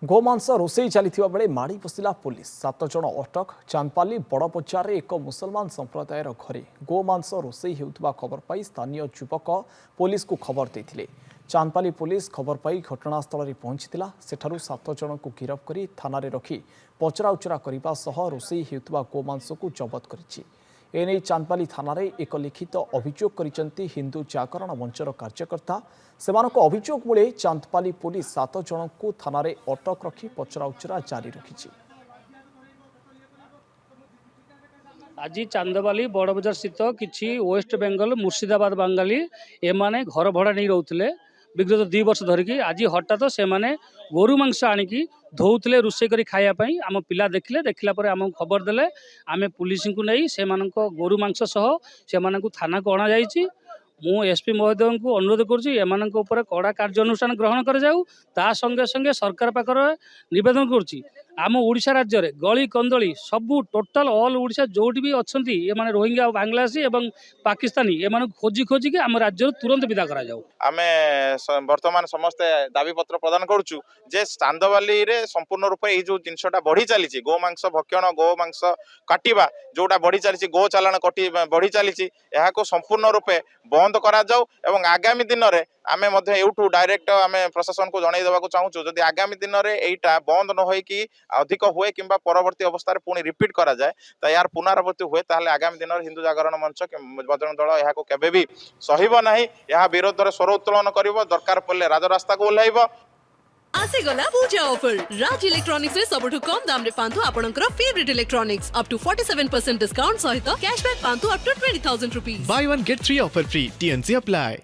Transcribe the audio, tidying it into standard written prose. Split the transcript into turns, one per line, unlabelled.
गोमांस रोषे चलता बेले माड़ी पशिला पुलिस 7 जन अटक चांदपाली बड़पचार एक मुसलमान संप्रदायर घरे गोमांस रोषे होता खबर पाई स्थानीय युवक पुलिस को खबर देते चांदपाली पुलिस खबर पाई घटनास्थल में पहुंची सेठारु 7 जन को गिरफ कर थाना रखी पचराउचरा करने रोषे होता गोमांस को जबत कर एने चांदपाली थाना एक लिखित अभियोग करिसेंती हिंदू जागरण मंचर कार्यकर्ता सेमानक अभियोग मूले चांदपाली पुलिस 7 जन को थाना अटक रखी पचराउचरा जारी रखी।
आज चांदबाली बड़ बजार स्थित किसी वेस्ट बेंगल मुर्शिदाबाद बांगाली एमाने घर भड़ा नहीं रोते विगत 2 वर्ष धरिकी आज हठात से गोरु मांस आणिकी धोते रोषे कर खायापाई आम पिला देखला आम खबर देले आम पुलिस को नहीं से गोरु मांस सह से थाना को अणा जाइए। मु एसपी महोदय को अनुरोध कर कड़ा कार्यानुष्ठान ग्रहण कर जाऊ ता संगे संगे सरकार पाखर निवेदन करुच्ची आम ओडिशा राज्य में गली कंदली सबू टोटाल ऑल ओडिशा जोटी भी अच्छा ये रोहिंग्या बांग्लादेशी एवं पाकिस्तानी एम खोजी खोजिकी आम राज्य तुरंत विदा करा जाऊ।
आमे वर्तमान समस्ते दाबी पत्र प्रदान करुचु जे चांदबाली रे संपूर्ण रूप ये जो जिनसटा बढ़ी चली गोमांस भक्षण गोमांस काटिबा जोटा बढ़ी चली गो चालाण कटी बढ़ी चली संपूर्ण रूपे बंद करा जाऊ एवं आगामी दिन में आमे मध्य एठू डायरेक्ट आमे प्रशासन को जणाई देबाक चाहूचु जदि आगामी दिन में एटा बंद न होई कि अधिक हुए किंबा परवर्ती अवस्था पुणी रिपीट करा जाए तो यार पुनरावृत्ति हुए ताहले आगामी दिन में हिंदू जागरण मंच बजरंग दल यहाँ केबे भी सहिब नाही यह विरोध में स्वर उत्तोलन करिवो दरकार पड़े राजरास्ता को ओह्लाइबो।
आसेगला पूजा ऑफर राज इलेक्ट्रॉनिक्स रे सबठु कम दाम रे पांतु आपनकर favourite electronics up to 47% discount सहित कैशबैक पांतु up to 20,000 rupees.
Buy one get 3 offer free. TNC apply.